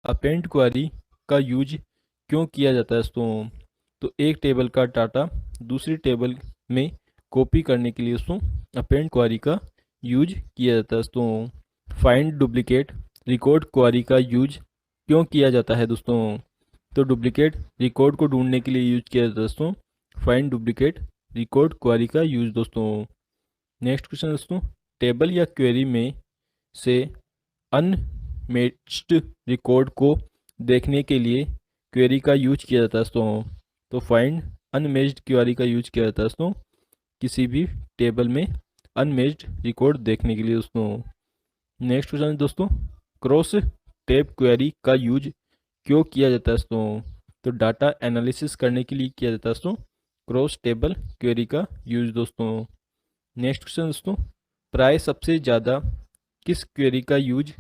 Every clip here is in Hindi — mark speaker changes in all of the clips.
Speaker 1: अपेंड क्वेरी का यूज क्यों किया जाता है दोस्तों? तो एक टेबल का डाटा दूसरी टेबल में कॉपी करने के लिए दोस्तों अपेंड क्वेरी का यूज किया जाता है दोस्तों। फाइंड डुप्लीकेट रिकॉर्ड क्वेरी का यूज क्यों किया जाता है दोस्तों? तो डुप्लीकेट रिकॉर्ड को ढूंढने के लिए यूज किया जाता है दोस्तों फाइंड डुप्लीकेट रिकॉर्ड क्वेरी का यूज दोस्तों। नेक्स्ट क्वेश्चन दोस्तों, टेबल या क्वेरी में से अनमैच्ड रिकॉर्ड को देखने के लिए क्वेरी का यूज किया जाता है दोस्तों। तो फाइंड अनमैच्ड क्वेरी का यूज किया जाता है दोस्तों किसी भी टेबल में अनमैच्ड रिकॉर्ड देखने के लिए दोस्तों। नेक्स्ट क्वेश्चन दोस्तों, क्रॉस टेब क्वेरी का यूज क्यों किया जाता है दोस्तों? तो डाटा एनालिसिस करने के लिए किया जाता है दोस्तों क्रॉस टेबल क्वेरी का यूज दोस्तों। नेक्स्ट क्वेश्चन दोस्तों, प्राय सबसे ज़्यादा किस क्वेरी का यूज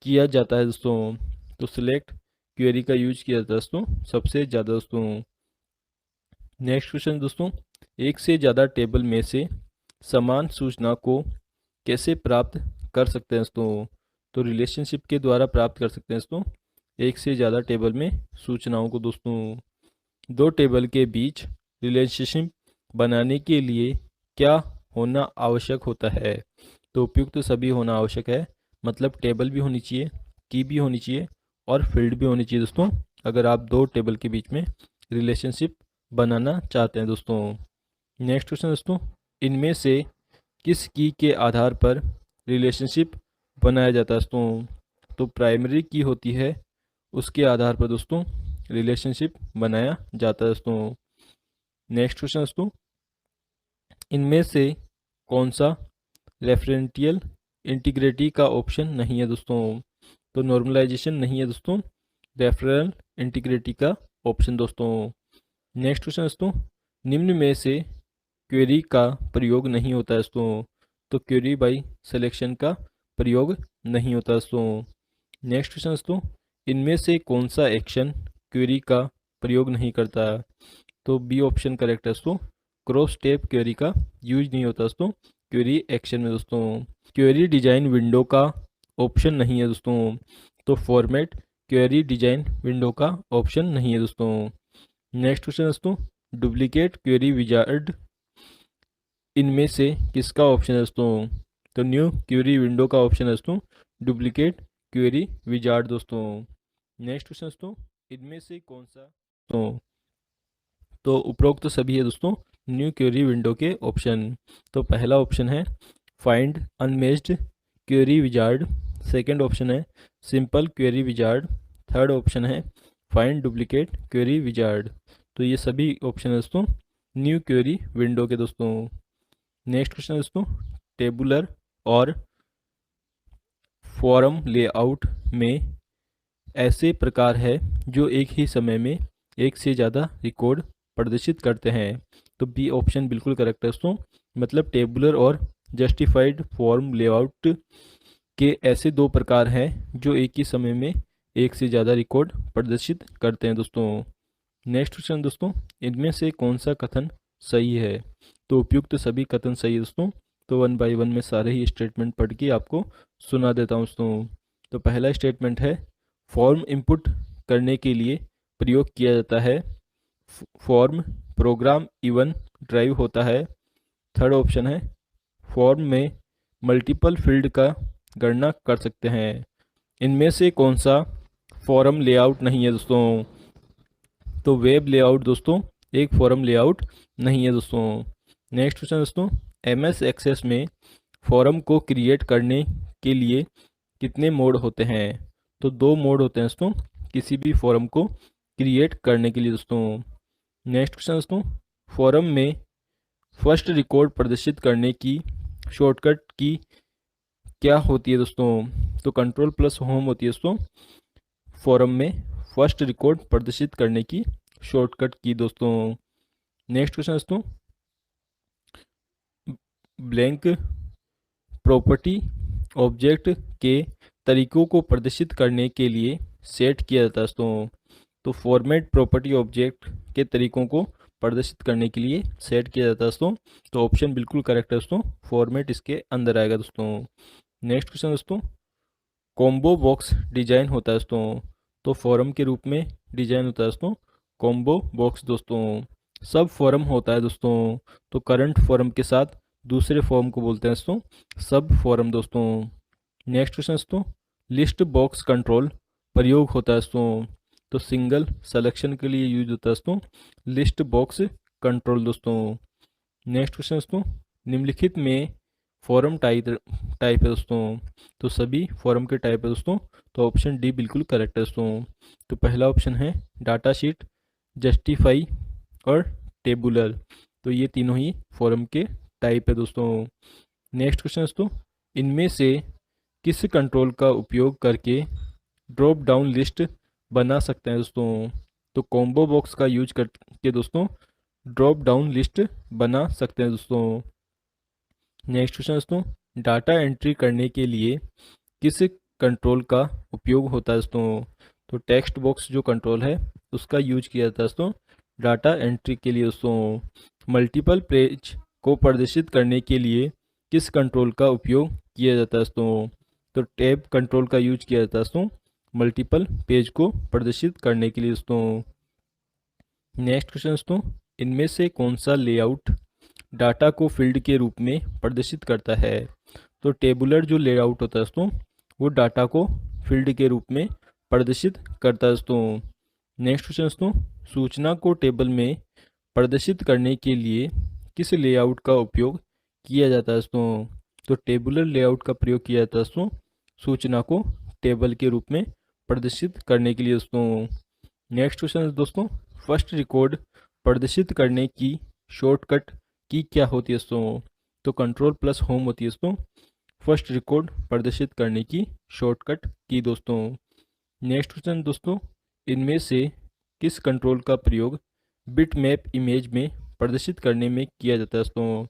Speaker 1: किया जाता है दोस्तों? तो सिलेक्ट क्वेरी का यूज किया जाता है दोस्तों सबसे ज़्यादा दोस्तों। नेक्स्ट क्वेश्चन दोस्तों, एक से ज़्यादा टेबल में से समान सूचना को कैसे प्राप्त कर सकते हैं दोस्तों? तो रिलेशनशिप के द्वारा प्राप्त कर सकते हैं दोस्तों एक से ज़्यादा टेबल में सूचनाओं को दोस्तों। दो टेबल के बीच रिलेशनशिप बनाने के लिए क्या होना आवश्यक होता है? तो उपयुक्त सभी होना आवश्यक है, मतलब टेबल भी होनी चाहिए, की भी होनी चाहिए और फील्ड भी होनी चाहिए दोस्तों, अगर आप दो टेबल के बीच में रिलेशनशिप बनाना चाहते हैं दोस्तों। नेक्स्ट क्वेश्चन दोस्तों, इनमें से किस की के आधार पर रिलेशनशिप बनाया जाता है दोस्तों? तो प्राइमरी की होती है, उसके आधार पर दोस्तों रिलेशनशिप बनाया जाता है दोस्तों। नेक्स्ट क्वेश्चन दोस्तों, इनमें से कौन सा रेफरेंशियल इंटीग्रिटी का ऑप्शन नहीं है दोस्तों? तो नॉर्मलाइजेशन नहीं है दोस्तों, रेफरल इंटीग्रिटी का ऑप्शन दोस्तों। नेक्स्ट क्वेश्चन दोस्तों, निम्न में से क्वेरी का प्रयोग नहीं होता है दोस्तों? तो क्वेरी बाई सिलेक्शन का प्रयोग नहीं होता दोस्तों। नेक्स्ट क्वेश्चन दोस्तों, इनमें से कौन सा एक्शन क्वेरी का प्रयोग नहीं करता? तो बी ऑप्शन करेक्ट है दोस्तों, क्रॉस टेब क्वेरी का यूज नहीं होता दोस्तों क्वेरी एक्शन में दोस्तों। क्वेरी डिजाइन विंडो का ऑप्शन नहीं है दोस्तों, तो फॉर्मेट क्वेरी डिजाइन विंडो का ऑप्शन नहीं है दोस्तों। नेक्स्ट क्वेश्चन दोस्तों, डुप्लीकेट क्वेरी विजार्ड इनमें से किसका ऑप्शन है दोस्तों? तो न्यू क्वेरी विंडो का ऑप्शन है दोस्तों डुप्लीकेट क्वेरी विजार्ड दोस्तों। नेक्स्ट क्वेश्चन दोस्तों, इनमें से कौन सा तो उपरोक्त सभी है दोस्तों न्यू क्वेरी विंडो के ऑप्शन। तो पहला ऑप्शन है find unmatched query wizard, second option है simple query wizard, third option है फाइंड डुप्लीकेट क्वेरी विजार्ड। तो ये सभी ऑप्शन है दोस्तों न्यू क्वेरी विंडो के दोस्तों। नेक्स्ट क्वेश्चन दोस्तों, टेबुलर और फॉर्म लेआउट में ऐसे प्रकार है जो एक ही समय में एक से ज़्यादा रिकॉर्ड प्रदर्शित करते हैं। तो बी ऑप्शन बिल्कुल करेक्ट है दोस्तों, मतलब टेबुलर और जस्टिफाइड फॉर्म लेआउट के ऐसे दो प्रकार हैं जो एक ही समय में एक से ज़्यादा रिकॉर्ड प्रदर्शित करते हैं दोस्तों। नेक्स्ट क्वेश्चन दोस्तों, इनमें से कौन सा कथन सही है? तो उपयुक्त सभी कथन सही है दोस्तों। तो वन बाय वन में सारे ही स्टेटमेंट पढ़ के आपको सुना देता हूँ दोस्तों। तो पहला स्टेटमेंट है फॉर्म इनपुट करने के लिए प्रयोग किया जाता है, फॉर्म प्रोग्राम इवन ड्राइव होता है। थर्ड ऑप्शन है फॉर्म में मल्टीपल फील्ड का गणना कर सकते हैं। इनमें से कौन सा फॉर्म लेआउट नहीं है दोस्तों? तो वेब लेआउट दोस्तों एक फॉर्म लेआउट नहीं है दोस्तों। नेक्स्ट क्वेश्चन दोस्तों, एमएस एक्सेस में फॉर्म को क्रिएट करने के लिए कितने मोड होते हैं? तो दो मोड होते हैं दोस्तों किसी भी फॉर्म को क्रिएट करने के लिए दोस्तों। नेक्स्ट क्वेश्चन दोस्तों, फॉर्म में फर्स्ट रिकॉर्ड प्रदर्शित करने की शॉर्टकट की क्या होती है दोस्तों? तो कंट्रोल प्लस होम होती है दोस्तों फॉर्म में फर्स्ट रिकॉर्ड प्रदर्शित करने की शॉर्टकट की दोस्तों। नेक्स्ट क्वेश्चन दोस्तों, ब्लैंक प्रॉपर्टी ऑब्जेक्ट के तरीकों को प्रदर्शित करने के लिए सेट किया जाता है दोस्तों। तो फॉर्मेट प्रॉपर्टी ऑब्जेक्ट के तरीकों को प्रदर्शित करने के लिए सेट किया जाता है दोस्तों। तो ऑप्शन बिल्कुल करेक्ट है दोस्तों, फॉर्मेट इसके अंदर आएगा दोस्तों। नेक्स्ट क्वेश्चन दोस्तों, कॉम्बो बॉक्स डिजाइन होता है दोस्तों। तो फॉरम के रूप में डिजाइन होता है दोस्तों कॉम्बो बॉक्स दोस्तों। सब फॉरम होता है दोस्तों, तो करंट फॉरम के साथ दूसरे फॉर्म को बोलते हैं दोस्तों सब फॉरम दोस्तों। नेक्स्ट क्वेश्चन दोस्तों, लिस्ट बॉक्स कंट्रोल प्रयोग होता है दोस्तों, तो सिंगल सिलेक्शन के लिए यूज होता है दोस्तों लिस्ट बॉक्स कंट्रोल दोस्तों। नेक्स्ट क्वेश्चन दोस्तों, निम्नलिखित में फॉरम टाइप है दोस्तों, तो सभी फॉरम के टाइप है दोस्तों, तो ऑप्शन डी बिल्कुल करेक्ट है दोस्तों। तो पहला ऑप्शन है डाटा शीट, जस्टिफाई और टेबुलर, तो ये तीनों ही फॉरम के टाइप है दोस्तों। नेक्स्ट क्वेश्चन दोस्तों, इनमें से किस कंट्रोल का उपयोग करके ड्रॉप डाउन लिस्ट बना सकते हैं दोस्तों, तो कॉम्बो बॉक्स का यूज करके दोस्तों ड्रॉप डाउन लिस्ट बना सकते हैं दोस्तों। नेक्स्ट क्वेश्चन दोस्तों, डाटा एंट्री करने के लिए किस कंट्रोल का उपयोग होता है दोस्तों, तो टेक्स्ट बॉक्स जो कंट्रोल है उसका यूज किया जाता है दोस्तों डाटा एंट्री के लिए दोस्तों। मल्टीपल पेज को प्रदर्शित करने के लिए किस कंट्रोल का उपयोग किया जाता है दोस्तों, तो टैब कंट्रोल का यूज किया जाता है दोस्तों मल्टीपल पेज को प्रदर्शित करने के लिए दोस्तों। नेक्स्ट क्वेश्चन दोस्तों, इनमें से कौन सा लेआउट डाटा को फील्ड के रूप में प्रदर्शित करता है, तो टेबुलर जो लेआउट होता है दोस्तों वो डाटा को फील्ड के रूप में प्रदर्शित करता है दोस्तों। नेक्स्ट क्वेश्चन दोस्तों, सूचना को टेबल में प्रदर्शित करने के लिए किस लेआउट का उपयोग किया जाता है दोस्तों, तो टेबुलर लेआउट का प्रयोग किया जाता है दोस्तों सूचना को टेबल के रूप में प्रदर्शित करने के लिए दोस्तों। नेक्स्ट क्वेश्चन दोस्तों, फर्स्ट रिकॉर्ड प्रदर्शित करने की शॉर्टकट की क्या होती है दोस्तों, तो कंट्रोल प्लस होम होती है दोस्तों फर्स्ट रिकॉर्ड प्रदर्शित करने की शॉर्टकट की दोस्तों। नेक्स्ट क्वेश्चन दोस्तों, इनमें से किस कंट्रोल का प्रयोग बिट मैप इमेज में प्रदर्शित करने में किया जाता है दोस्तों,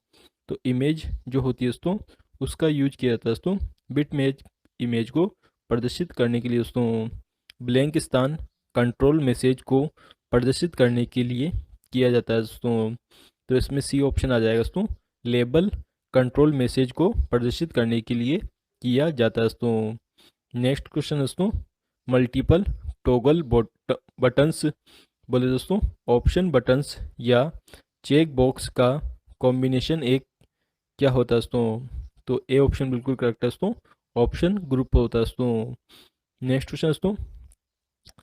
Speaker 1: तो इमेज जो होती है दोस्तों उसका यूज किया जाता है दोस्तों बिट मैप इमेज को प्रदर्शित करने के लिए दोस्तों। ब्लैंक स्थान कंट्रोल मैसेज को प्रदर्शित करने के लिए किया जाता है दोस्तों, तो इसमें सी ऑप्शन आ जाएगा दोस्तों लेबल कंट्रोल मैसेज को प्रदर्शित करने के लिए किया जाता है दोस्तों। नेक्स्ट क्वेश्चन दोस्तों, मल्टीपल टॉगल बटन्स बोले दोस्तों ऑप्शन बटन्स या चेक बॉक्स का कॉम्बिनेशन एक क्या होता है दोस्तों, तो ए ऑप्शन बिल्कुल करेक्ट है दोस्तों ऑप्शन ग्रुप होता है दोस्तों। नेक्स्ट क्वेश्चन दोस्तों,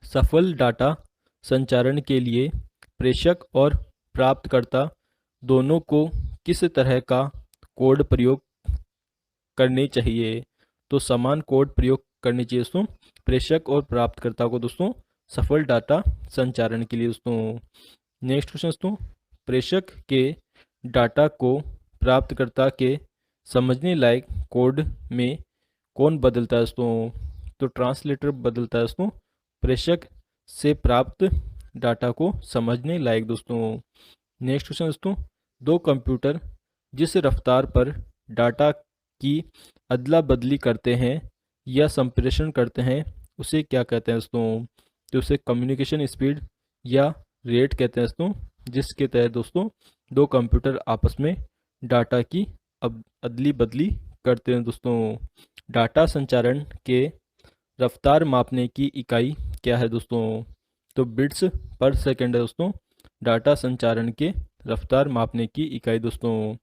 Speaker 1: सफल डाटा संचारण के लिए प्रेषक और प्राप्तकर्ता दोनों को किस तरह का कोड प्रयोग करने चाहिए, तो समान कोड प्रयोग करनी चाहिए दोस्तों प्रेषक और प्राप्तकर्ता को दोस्तों सफल डाटा संचारण के लिए दोस्तों। नेक्स्ट क्वेश्चन दोस्तों, प्रेषक के डाटा को प्राप्तकर्ता के समझने लायक कोड में कौन बदलता है दोस्तों, तो ट्रांसलेटर बदलता है दोस्तों प्रेषक से प्राप्त डाटा को समझने लायक दोस्तों। नेक्स्ट क्वेश्चन दोस्तों, दो कंप्यूटर जिस रफ्तार पर डाटा की अदला बदली करते हैं या संप्रेषण करते हैं उसे क्या कहते हैं दोस्तों, तो उसे कम्युनिकेशन स्पीड या रेट कहते हैं दोस्तों, जिसके तहत दोस्तों दो कंप्यूटर आपस में डाटा की अदली बदली करते हैं दोस्तों। डाटा संचारण के रफ्तार मापने की इकाई क्या है दोस्तों, तो बिट्स पर सेकंड है दोस्तों डाटा संचारण के रफ्तार मापने की इकाई दोस्तों।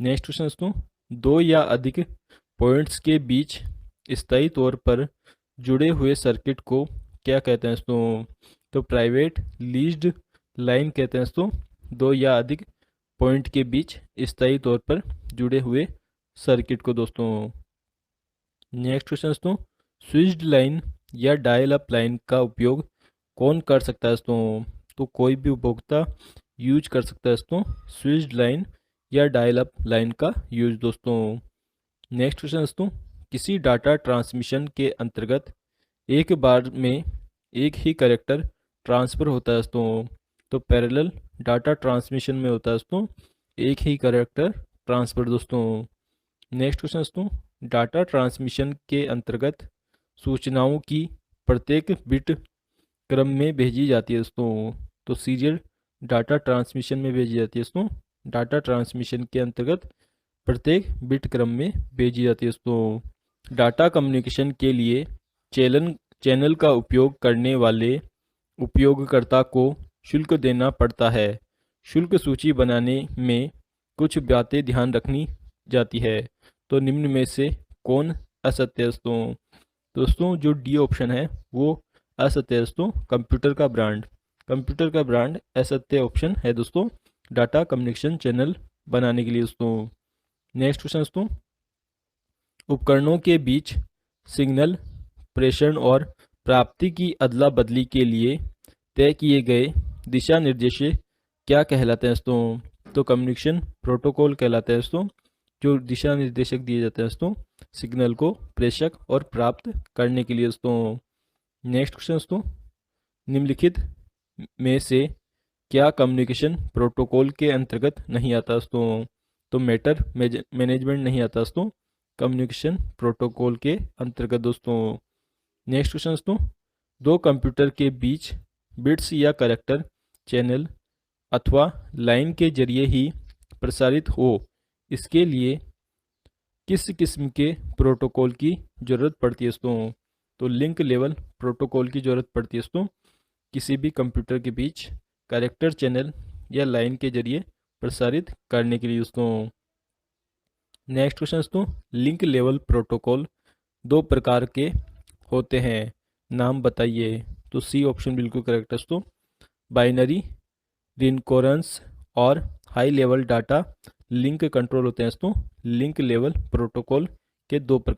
Speaker 1: नेक्स्ट क्वेश्चन दोस्तों, दो या अधिक पॉइंट्स के बीच स्थायी तौर पर जुड़े हुए सर्किट को क्या कहते हैं दोस्तों, तो प्राइवेट लीज्ड लाइन कहते हैं दोस्तों दो या अधिक पॉइंट के बीच स्थायी तौर पर जुड़े हुए सर्किट को दोस्तों। नेक्स्ट क्वेश्चन दोस्तों, स्विच्ड लाइन या डायल अप लाइन का उपयोग कौन कर सकता है दोस्तों, तो कोई भी उपभोक्ता यूज कर सकता है दोस्तों स्विच्ड लाइन या डायल अप लाइन का यूज दोस्तों। नेक्स्ट क्वेश्चन दोस्तों, किसी डाटा ट्रांसमिशन के अंतर्गत एक बार में एक ही कैरेक्टर ट्रांसफ़र होता है दोस्तों, तो पैरेलल डाटा ट्रांसमिशन में होता है दोस्तों एक ही कैरेक्टर ट्रांसफ़र दोस्तों। नेक्स्ट क्वेश्चन दोस्तों, डाटा ट्रांसमिशन के अंतर्गत सूचनाओं की प्रत्येक बिट क्रम में भेजी जाती है दोस्तों, तो सीरियल डाटा ट्रांसमिशन में भेजी जाती है दोस्तों डाटा ट्रांसमिशन के अंतर्गत प्रत्येक बिट क्रम में भेजी जाती है दोस्तों। डाटा कम्युनिकेशन के लिए चैनल का उपयोग करने वाले उपयोगकर्ता को शुल्क देना पड़ता है। शुल्क सूची बनाने में कुछ बातें ध्यान रखनी जाती है। तो निम्न में से कौन असत्य है दोस्तों? दोस्तों जो डी ऑप्शन है वो असत्य है दोस्तों, कंप्यूटर का ब्रांड। कंप्यूटर का ब्रांड असत्य ऑप्शन है दोस्तों, डाटा कम्युनिकेशन चैनल बनाने के लिए दोस्तों। नेक्स्ट क्वेश्चन दोस्तों, उपकरणों के बीच सिग्नल प्रेषण और प्राप्ति की अदला बदली के लिए तय किए गए दिशा निर्देश क्या कहलाते हैं दोस्तों? तो कम्युनिकेशन प्रोटोकॉल कहलाते हैं दोस्तों, जो दिशा निर्देशक दिए जाते हैं दोस्तों सिग्नल को प्रेषक और प्राप्त करने के लिए दोस्तों। नेक्स्ट क्वेश्चन दोस्तों, निम्नलिखित में से क्या कम्युनिकेशन प्रोटोकॉल के अंतर्गत नहीं आता दोस्तों? तो मैटर मैनेजमेंट नहीं आता दोस्तों कम्युनिकेशन प्रोटोकॉल के अंतर्गत दोस्तों। नेक्स्ट क्वेश्चन दोस्तों, दो कंप्यूटर के बीच बिट्स या कैरेक्टर चैनल अथवा लाइन के जरिए ही प्रसारित हो, इसके लिए किस किस्म के प्रोटोकॉल की ज़रूरत पड़ती है दोस्तों? तो लिंक लेवल प्रोटोकॉल की ज़रूरत पड़ती है दोस्तों, किसी भी कंप्यूटर के बीच कैरेक्टर चैनल या लाइन के जरिए प्रसारित करने के लिए दोस्तों। नेक्स्ट क्वेश्चन दोस्तों, लिंक लेवल प्रोटोकॉल दो प्रकार के होते हैं, नाम बताइए। तो सी ऑप्शन बिल्कुल करेक्ट है दोस्तों, बाइनरी रिनकोरेंस और high level data link control होते हैं दोस्तों लिंक लेवल प्रोटोकॉल के दो प्रकार